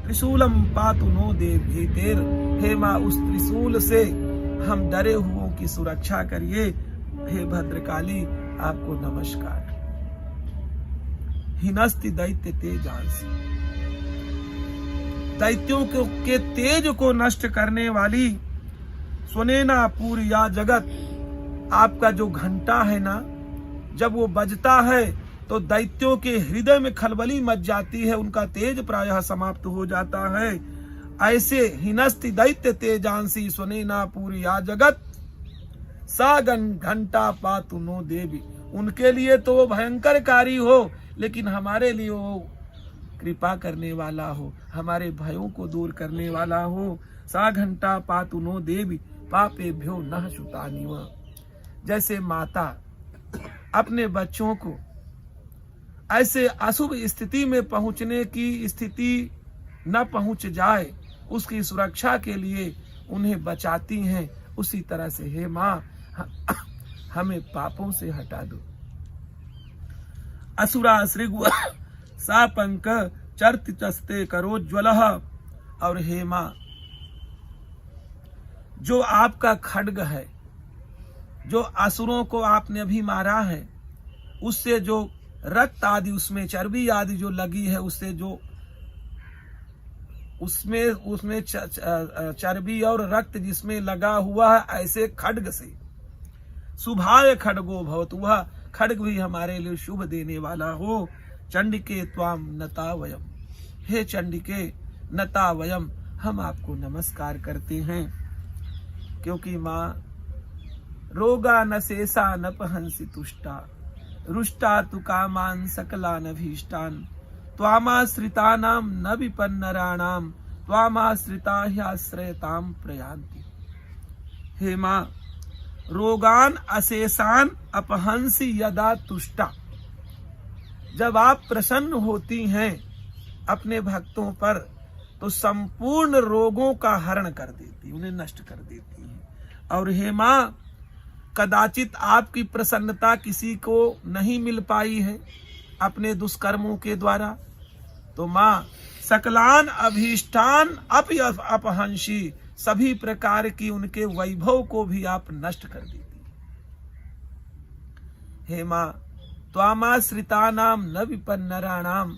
त्रिशूलम पातु नो देवभीतेर, हे माँ उस त्रिशूल से हम डरे हुओं की सुरक्षा करिए। हे भद्रकाली आपको नमस्कार। हिनस्ति दैत्य तेजांसी, दैत्यों के तेज को नष्ट करने वाली स्वनेना पूरी या जगत, आपका जो घंटा है ना, जब वो बजता है तो दैत्यों के हृदय में खलबली मच जाती है, उनका तेज प्रायः समाप्त हो जाता है। ऐसे हिनस्ति दैत्य तेजांसी स्वनेना पूरी या जगत, सागन घंटा पातु नो देवी। उनके लिए तो वो भयंकरकारी हो, लेकिन हमारे लिए वो कृपा करने वाला हो, हमारे भयों को दूर करने वाला हो। सा घंटा पातु नो देवी, पापेभ्यो नः शुतानिव। जैसे माता अपने बच्चों को ऐसे अशुभ स्थिति में पहुंचने की स्थिति न पहुंच जाए, उसकी सुरक्षा के लिए उन्हें बचाती हैं, उसी तरह से हे माँ हमें पापों से हटा दो। असुरा श्रृगु सापंक चर्ति चस्ते करोज्वलः। और हे माँ, जो आपका खड्ग है, जो असुरों को आपने अभी मारा है, उससे जो रक्त आदि, उसमें चर्बी आदि जो लगी है, उससे जो उसमें चर्बी और रक्त जिसमें लगा हुआ है, ऐसे खड्ग से शुभाय खड्गो भवतु, वह खड्ग भी हमारे लिए शुभ देने वाला हो। चंडिके त्वाम नता वयम, हे चंडिके नता वयम, हम आपको नमस्कार करते हैं। क्योंकि माँ रोगा न शेषा न पहंसी तुष्टा, रुष्टा तु कामान सकलान अभीष्टान, त्वामाश्रितानाम न विपन्नराणाम, त्वामाश्रिता ह्याश्रयताम प्रयान्ति। हे माँ, रोगान अशेषान अपहंसी यदा तुष्टा, जब आप प्रसन्न होती हैं अपने भक्तों पर, तो संपूर्ण रोगों का हरण कर देती, उन्हें नष्ट कर देती हैं। और हे माँ, कदाचित आपकी प्रसन्नता किसी को नहीं मिल पाई है अपने दुष्कर्मों के द्वारा, तो माँ सकलान अभीष्टान अपहंसी, सभी प्रकार की उनके वैभव को भी आप नष्ट कर देती। हे माँ, त्वामाश्रितानाम न विपन्नराणाम,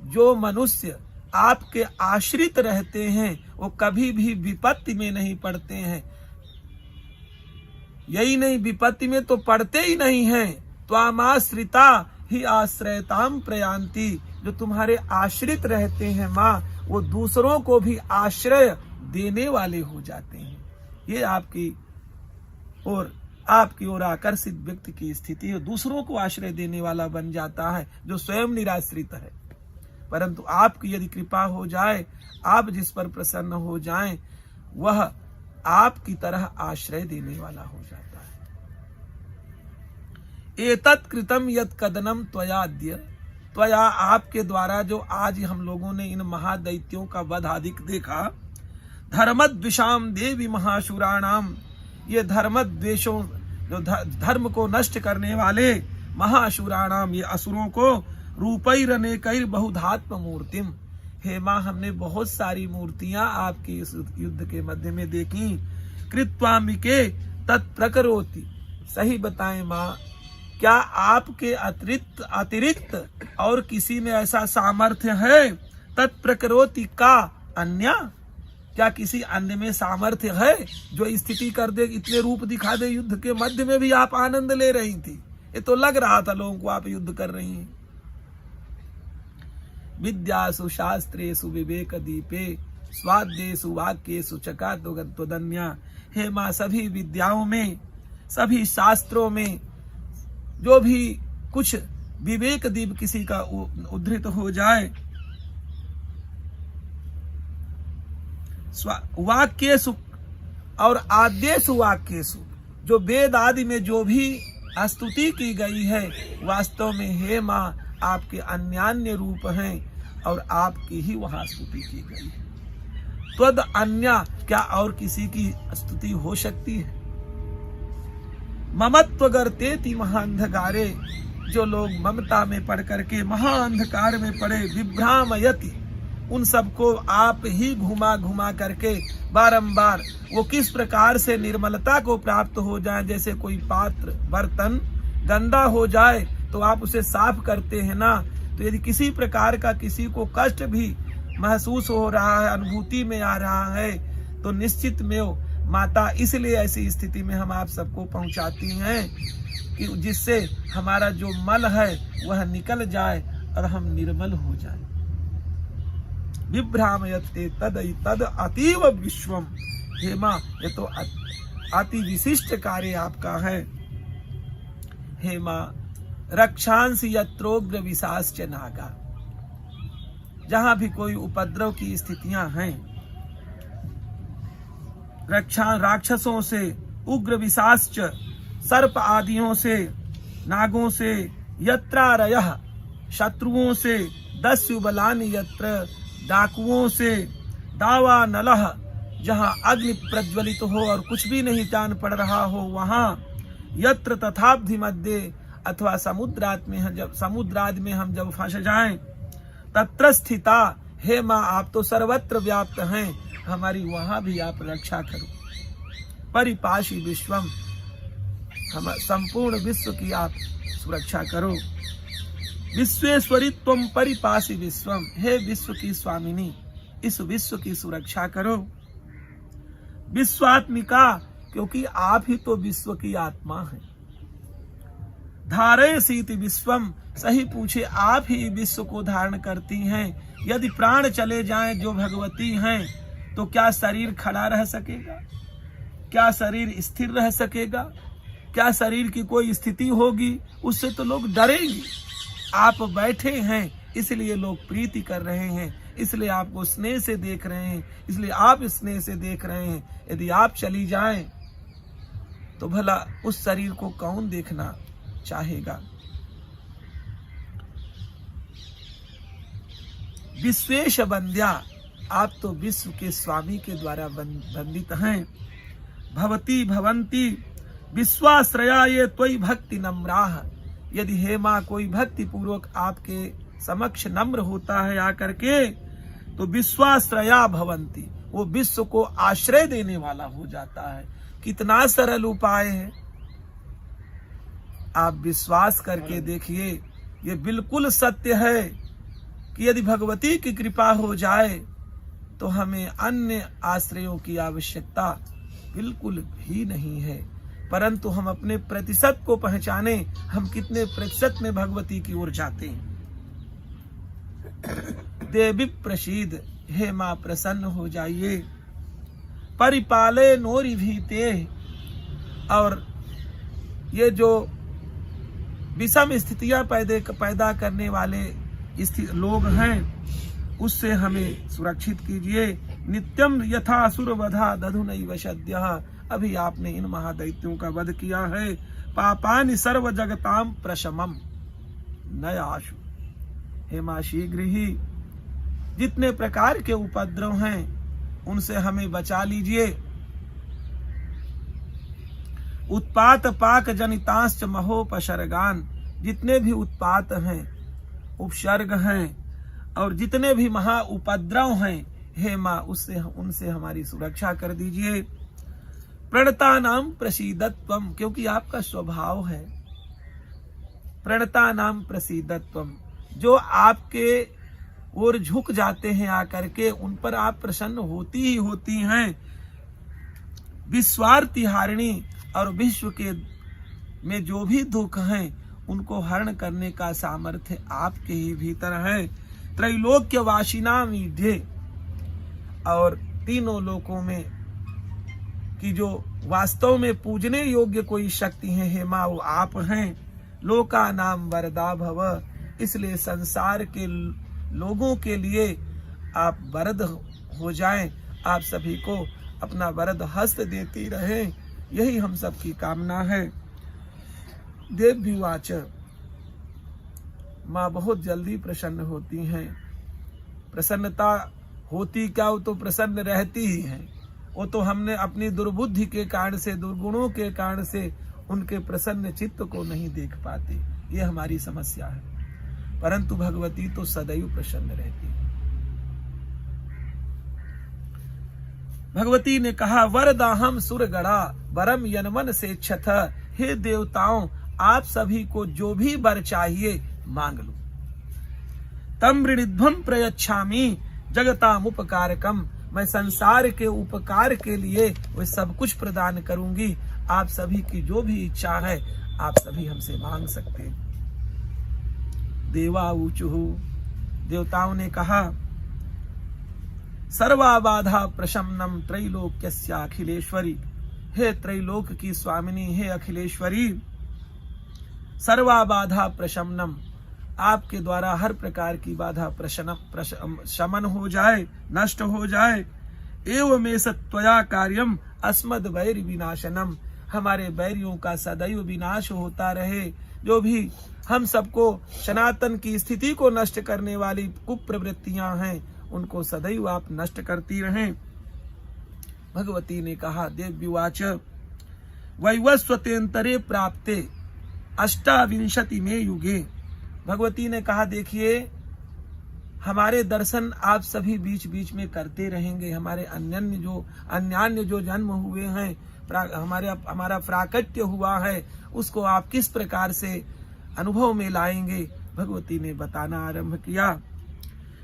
जो मनुष्य आपके आश्रित रहते हैं वो कभी भी विपत्ति में नहीं पड़ते हैं। यही नहीं, विपत्ति में तो पड़ते ही नहीं हैं। त्वामाश्रिता ही आश्रयताम प्रयान्ति, जो तुम्हारे आश्रित रहते हैं माँ, वो दूसरों को भी आश्रय देने वाले हो जाते हैं। ये आपकी ओर आकर्षित व्यक्ति की स्थिति है, दूसरों को आश्रय देने वाला बन जाता है, जो स्वयं निराश्रित है। परंतु आपकी यदि कृपा हो जाए, आप जिस पर प्रसन्न हो जाएं, वह आपकी तरह आश्रय देने वाला हो जाता है। एतत् कृतम यत् कदनम त्वयाद्य, त्वया आपके द्वारा जो आज हम लोगों ने इन महादैत्यों का वध आदि देखा, धर्मद्विषाम देवी महाशुराणाम, ये धर्मद्वेषों, जो धर्म को नष्ट करने वाले महाशुराणाम, ये असुरों को रूपैरनेकैर बहुधात्म मूर्तिम। हे माँ, हमने बहुत सारी मूर्तियां आपकी इस युद्ध के मध्य में देखी। कृत्वाम्बिके तत्प्रकरोति, सही बताएं माँ, क्या आपके अतिरिक्त और किसी में ऐसा सामर्थ्य है? तत्प्रकरोति का अन्य, क्या किसी अन्य में सामर्थ्य है जो स्थिति कर दे, इतने रूप दिखा दे? युद्ध के मध्य में भी आप आनंद ले रही थी, ये तो लग रहा था लोगों को आप युद्ध कर रही हैं। विद्यासु शास्त्रेषु विवेक दीपे, स्वाद्येषु वाक्येषु चकात्वदन्या। हे माँ, सभी विद्याओं में, सभी शास्त्रों में जो भी कुछ विवेक दीप किसी का उद्धृत हो जाए, वाक्येषु और आद्येषु वाक्येषु, जो वेद आदि में जो भी स्तुति की गई है, वास्तव में हे माँ आपके अन्यान्य रूप हैं और आपकी ही वहां स्तुति की गई है। त्वद अन्य, क्या और किसी की स्तुति हो सकती है? ममत्वगर्तेति महाअंधकारे, जो लोग ममता में पड़ करके महाअंधकार में पड़े, विभ्रामयति, उन सबको आप ही घुमा घुमा करके बारंबार वो किस प्रकार से निर्मलता को प्राप्त हो जाए। जैसे कोई पात्र बर्तन गंदा हो जाए तो आप उसे साफ करते हैं ना, तो यदि किसी प्रकार का किसी को कष्ट भी महसूस हो रहा है, अनुभूति में आ रहा है, तो निश्चित में माता इसलिए ऐसी स्थिति में हम आप सबको पहुंचाती हैं कि जिससे हमारा जो मल है वह निकल जाए और हम निर्मल हो जाए। विभ्रामयते तद अतीव विश्वम। हे माँ, ये तो अति विशिष्ट कार्य आपका है। हे माँ, रक्षांस यत्रोग्र विशाश्च नागा। जहां भी कोई उपद्रव की स्थितियां हैं, राक्षसों से, उग्र विशाश्च सर्प आदियों से, नागों से, यत्रारयः शत्रुओं से, दस्यु बलानि यत्र डाकुओं से, दावा नलः जहां अग्नि प्रज्वलित हो और कुछ भी नहीं जान पड़ रहा हो वहां, यत्र तथाब्धि मध्य अथवा समुद्राद में हम जब फंस जाएं, तत्र स्थिता। हे माँ, आप तो सर्वत्र व्याप्त हैं, हमारी वहां भी आप रक्षा करो। परिपाशी विश्वम, हम संपूर्ण विश्व की आप सुरक्षा करो। विश्वेश्वरी त्वम परिपाशी विश्वम। हे विश्व की स्वामिनी, इस विश्व की सुरक्षा करो। विश्वात्मिका, क्योंकि आप ही तो विश्व की आत्मा हैं। धारयसीति विश्वम, सही पूछे आप ही विश्व को धारण करती हैं। यदि प्राण चले जाएं जो भगवती हैं, तो क्या शरीर खड़ा रह सकेगा? क्या शरीर स्थिर रह सकेगा? क्या शरीर की कोई स्थिति होगी? उससे तो लोग डरेंगे। आप बैठे हैं इसलिए लोग प्रीति कर रहे हैं, इसलिए आपको स्नेह से देख रहे हैं, इसलिए आप स्नेह से देख रहे हैं। यदि आप चली जाएं तो भला उस शरीर को कौन देखना चाहेगा? विश्वेश बंद्या, आप तो विश्व के स्वामी के द्वारा वंदित हैं। भवती भवंती विश्वाश्रया ये त्वयि भक्ति नम्राह। यदि हे माँ कोई भक्ति पूर्वक आपके समक्ष नम्र होता है आकर के, तो विश्वाश्रया भवंती, वो विश्व को आश्रय देने वाला हो जाता है। कितना सरल उपाय है, आप विश्वास करके देखिए। ये बिल्कुल सत्य है कि यदि भगवती की कृपा हो जाए तो हमें अन्य आश्रयों की आवश्यकता बिल्कुल भी नहीं है। परंतु हम अपने प्रतिशत को पहचाने, हम कितने प्रतिशत में भगवती की ओर जाते हैं। देवी प्रसीद, हे माँ प्रसन्न हो जाइए। परिपाले नोरी भीते, और ये जो विषम स्थितियां पैदा करने वाले लोग हैं, उससे हमें सुरक्षित कीजिए। नित्यम यथा असुर वधा दधुनैव सद्यः। अभी आपने इन महादैत्यों का वध किया है। पापानि सर्व जगताम प्रशमम न आशु। हे मां, शीघ्र ही जितने प्रकार के उपद्रव हैं उनसे हमें बचा लीजिए। उत्पात पाक जनितांश्च महोपसर्गान, जितने भी उत्पात हैं, उपसर्ग हैं, और जितने भी महा उपद्रव हैं, हे माँ उनसे हमारी सुरक्षा कर दीजिए। प्रणता नाम प्रसीदत्वम, क्योंकि आपका स्वभाव है प्रणता नाम प्रसीदत्वम। जो आपके ओर झुक जाते हैं आकर के, उन पर आप प्रसन्न होती ही होती हैं। विश्वार्थी हारिणी, और विश्व के में जो भी दुख हैं उनको हरण करने का सामर्थ्य आपके ही भीतर है। त्रैलोक्य वासिना मीढे, और तीनों लोकों में की जो वास्तव में पूजने योग्य कोई शक्ति है, हे माँ, वो आप हैं। लोका नाम वरदा भव, इसलिए संसार के लोगों के लिए आप वरद हो जाएं। आप सभी को अपना वरद हस्त देती रहें, यही हम सबकी कामना है। देव्युवाच, माँ बहुत जल्दी प्रसन्न होती हैं। प्रसन्नता होती क्या, वो तो प्रसन्न रहती ही हैं। वो तो हमने अपनी दुर्बुद्धि के कारण से, दुर्गुणों के कारण से उनके प्रसन्न चित्त को नहीं देख पाते, ये हमारी समस्या है। परंतु भगवती तो सदैव प्रसन्न रहती है। भगवती ने कहा, वरदाहम सुरगड़ा बरम यनमन से क्षथ। हे देवताओं, आप सभी को जो भी वर चाहिए मांग लो। तम ऋणिध्वम प्रयच्छामि जगताम उपकारकम। मैं संसार के उपकार के लिए वह सब कुछ प्रदान करूंगी। आप सभी की जो भी इच्छा है आप सभी हमसे मांग सकते हैं। देवा ऊचुहु, देवताओं ने कहा, सर्वाबाधा प्रशमनम त्रैलोक्यस्य अखिलेश्वरी। हे त्रैलोक की स्वामिनी, हे अखिलेश्वरी, सर्वाबाधा प्रशमनम, आपके द्वारा हर प्रकार की बाधा शमन हो जाए, नष्ट हो जाए। एवमेष त्वया कार्यम अस्मद् वैरि विनाशनम। हमारे बैरियों का सदैव विनाश होता रहे। जो भी हम सबको सनातन की स्थिति को नष्ट करने वाली कुप्रवृत्तियां हैं, उनको सदैव आप नष्ट करती रहें। भगवती ने कहा, देव्युवाच वैवस्वतेन्तरे प्राप्ते अष्टाविंशति में युगे। भगवती ने कहा, देखिए, हमारे दर्शन आप सभी बीच बीच में करते रहेंगे। हमारे अन्यान्य जो जन्म हुए हैं, हमारा प्राकट्य हुआ है, उसको आप किस प्रकार से अनुभव में लाएंगे। भगवती ने बताना आरंभ किया।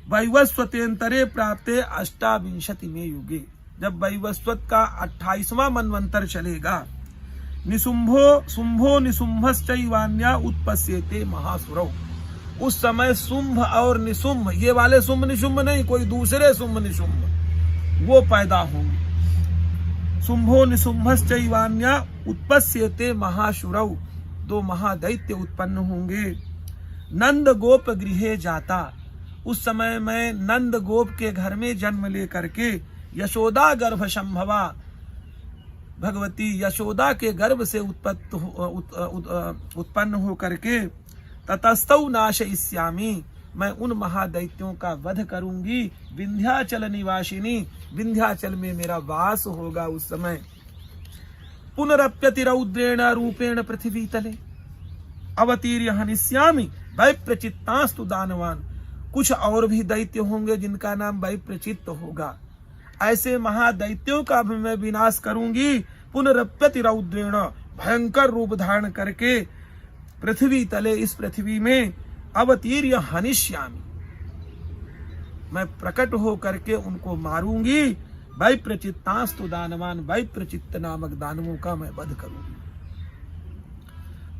वैवस्वतेन्तरे प्राप्ते अष्टाविंशति में युगे। जब वैवस्वत का 28वां मनवंतर चलेगा, शुंभो निशुंभश्चैवान्या उत्पस्यते महासुरौ। उस समय शुंभ और निशुंभ, ये वाले शुंभ निशुंभ नहीं, कोई दूसरे शुंभ निशुंभ वो पैदा होंगे। शुंभो निशुंभश्चैवान्या उत्पस्यते महासुरौ। 2 महादैत्य उत्पन्न होंगे। नंद गोप गृहे जाता। उस समय मैं नंद गोप के घर में जन्म लेकर के यशोदा गर्भ संभवा, भगवती यशोदा के गर्भ से उत्पन्न होकर के ततस्तौ नाशयिष्यामि, मैं उन महादैत्यों का वध करूंगी। विंध्याचल निवासिनी, विंध्याचल में मेरा वास होगा। उस समय पुनरप्यति रौद्रेण रूपेण पृथ्वी तले अवतीर्य हनिष्यामि वैप्रचित्तास्तु दानवान। कुछ और भी दैत्य होंगे जिनका नाम वैप्रचित्त होगा। ऐसे महादैत्यों का भी मैं विनाश करूंगी। पुनरप्यति रौद्रेण, भयंकर रूप धारण करके पृथ्वी तले, इस पृथ्वी में अवतीर्य हनिष्यामि, मैं प्रकट हो करके उनको मारूंगी। वैप्रचित्तास्तु दानवान, वैप्रचित्त नामक दानवों का मैं वध करूंगी।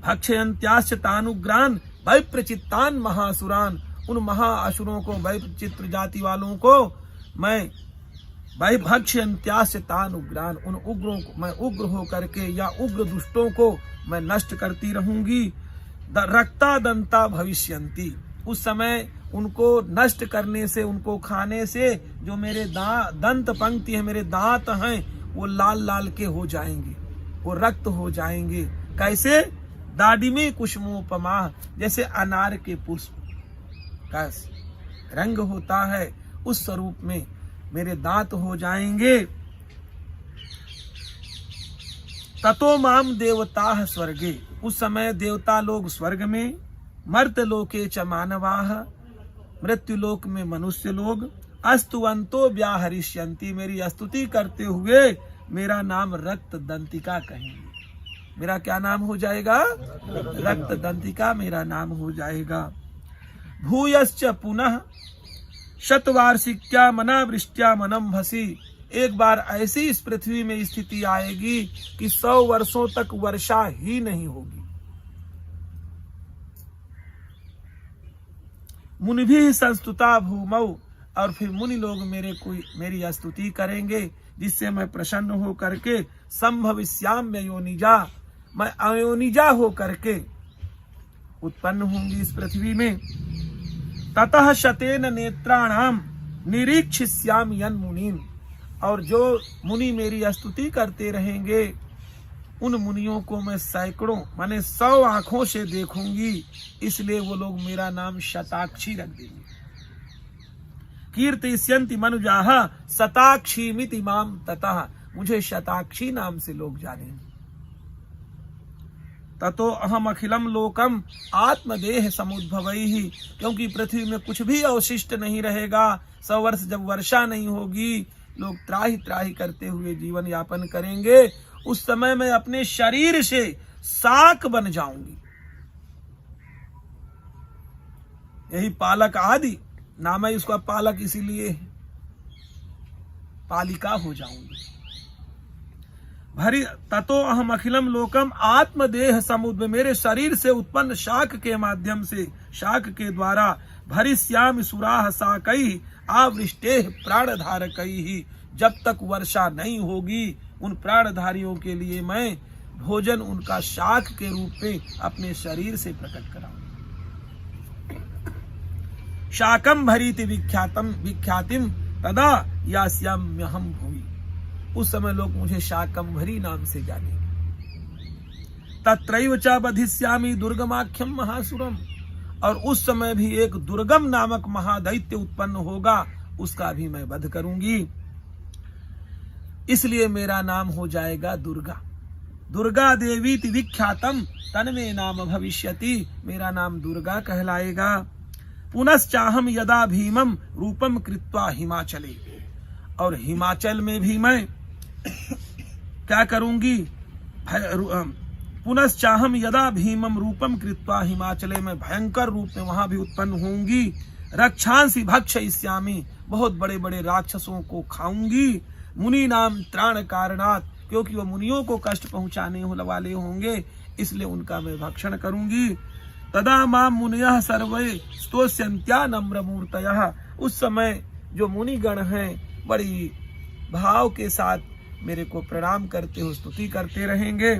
भक्षयन्त्याश्च तानुग्रान वैप्रचित्तान महासुरान। उन महाअसुरों को, वैप्रचित्त जाति वालों को मैं भक्षयन्त्याश्च तानुग्रान, उन उग्रों को मैं उग्र हो करके या उग्र दुष्टों को मैं नष्ट करती रहूंगी। रक्ता दंता भविष्यन्ति। उस समय उनको नष्ट करने से, उनको खाने से जो मेरे दंत पंक्ति है, मेरे दांत हैं, वो लाल लाल के हो जाएंगे, वो रक्त हो जाएंगे। कैसे? दाडिमी कुसुमोपमा, जैसे अनार के पुष्प का रंग होता है, उस स्वरूप में मेरे दांत हो जाएंगे। ततो माम देवता स्वर्गे। उस समय देवता लोग स्वर्ग में, मर्त लोके च मानवाह, मृत्यु लोक में मनुष्य लोग, अस्तुवंतो व्याहरिष्यन्ति, मेरी स्तुति करते हुए मेरा नाम रक्त दंतिका कहेंगे। मेरा क्या नाम हो जाएगा? रक्त दंतिका मेरा नाम हो जाएगा। भूयश्च पुनः शतवार्षिक्या मनावृष्ट्या मनम भसी। एक बार ऐसी इस पृथ्वी में स्थिति आएगी कि 100 वर्षों तक वर्षा ही नहीं होगी। मुनिभिः संस्तुता भूमौ, और फिर मुनि लोग मेरी स्तुति करेंगे, जिससे मैं प्रसन्न हो करके संभविष्याम्य योनिजा, मैं अयोनिजा हो करके उत्पन्न होंगी इस पृथ्वी में। ततः शतेन नेत्राणाम निरीक्षिष्यामि यन् मुनीन्, और जो मुनि मेरी स्तुति करते रहेंगे उन मुनियों को मैं सैकड़ों माने 100 आंखों से देखूंगी। इसलिए वो लोग मेरा नाम शताक्षी रख देंगे। कीर्तिष्यन्ति मनुजाः शताक्षीमिति माम ततः, मुझे शताक्षी नाम से लोग जानेंगे। ततो अहम अखिलम लोकम आत्मदेह समुद्भवैः, क्योंकि पृथ्वी में कुछ भी अवशिष्ट नहीं रहेगा। 100 वर्ष जब वर्षा नहीं होगी, लोग त्राहि त्राहि करते हुए जीवन यापन करेंगे, उस समय मैं अपने शरीर से शाक बन जाऊंगी। यही पालक आदि नाम है इसका, पालक इसीलिए पालिका हो जाऊंगी। भरी ततो अहम अखिलम लोकम आत्मदेह समुद्र, मेरे शरीर से उत्पन्न शाक के माध्यम से, शाक के द्वारा भरिष्यामि सुराह साकई आवृष्टे प्राणधारकई ही, जब तक वर्षा नहीं होगी उन प्राणधारियों के लिए मैं भोजन उनका शाक के रूप में अपने शरीर से प्रकट कराऊंगा। शाकम भरीति विख्यातिम तदा यास्याम्यहम भूमि, उस समय लोग मुझे शाकंभरी नाम से जानेंगे। तत्रैव च बधिष्यामि दुर्गमाख्यम महासुरम, और उस समय भी एक दुर्गम नामक महादैत्य उत्पन्न होगा, उसका भी मैं वध करूंगी। इसलिए मेरा नाम हो जाएगा दुर्गा। दुर्गा देवी विख्यातम तन्मे नाम भविष्यति, मेरा नाम दुर्गा कहलाएगा। पुनश्चाहम यदा भीमम रूपम कृत्वा हिमाचले, और हिमाचल में भी मैं क्या करूंगी, पुनश्चाहम यदा भीमम रूपम कृत्वा हिमाचले, में भयंकर रूप में वहां भी उत्पन्न होंगी। रक्षांसी भक्षयिष्यामि, बहुत बड़े बड़े राक्षसों को खाऊंगी। मुनि नाम त्राण कारणात, क्योंकि वो मुनियों को कष्ट पहुंचाने वाले होंगे, इसलिए उनका मैं भक्षण करूंगी। तदा माम मुनयः सर्वे स्तोष्यन्त्या नम्रमूर्तयः, उस समय जो मुनिगण हैं बड़ी भाव के साथ मेरे को प्रणाम करते हो स्तुति करते रहेंगे।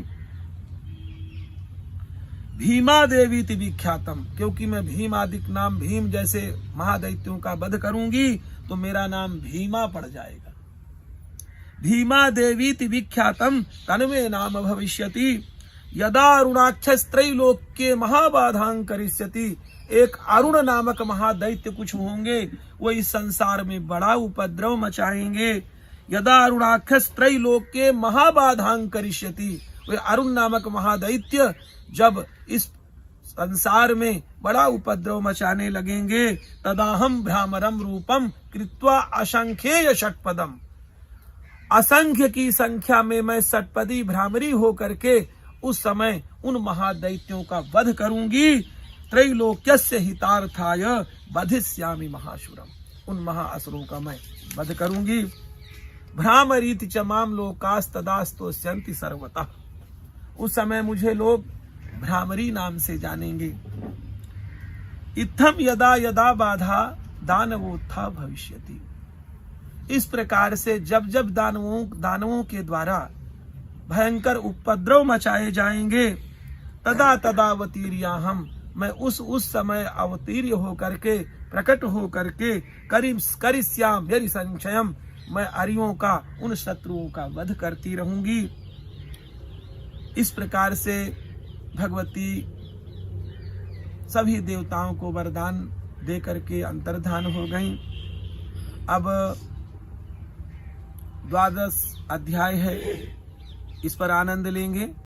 भीमा देवी ति विख्यातम, क्योंकि मैं भीमादिक नाम, भीम जैसे महादैत्यों का वध करूंगी तो मेरा नाम भीमा पड़ जाएगा। भीमा देवी ति विख्यातम तन्मे नाम भविष्यति, यदा अरुणाक्षस्त्रैलोक्ये महाबाधां करिष्यति, एक अरुण नामक महादैत्य कुछ होंगे, वो इस संसार में बड़ा उपद्रव मचाएंगे। यदा अरुणाक्षस्त्रैलोक्ये महाबाधां करिष्यति, वे अरुण नामक महादैत्य जब इस संसार में बड़ा उपद्रव मचाने लगेंगे, तदाहम भ्रामरम रूपम कृत्वा असंख्येय षट्पदम, असंख्य की संख्या में मैं षट्पदी भ्रामरी हो करके उस समय उन महादैत्यों का वध करूंगी। त्रैलोक्यस्य हितार्थाय बधिष्यामि महाशुरम, उन महाअसुरों का मैं वध करूंगी। भ्रामरीति च माम लोकास्तदास्तोष्यन्ति सर्वतः, उस समय मुझे लोग भ्रामरी नाम से जानेंगे। इत्थम यदा यदा बाधा दानवोत्था भविष्यति, इस प्रकार से जब जब दानवों के द्वारा भयंकर उपद्रव मचाए जाएंगे, तदा तदा अवतीर्याहम, मैं उस समय अवतीर्य होकर के, प्रकट होकर के, करिष्याम यदि संशयम, मैं अरियों का, उन शत्रुओं का वध करती रहूंगी। इस प्रकार से भगवती सभी देवताओं को वरदान दे करके अंतर्धान हो गईं। अब 12वां अध्याय है, इस पर आनंद लेंगे।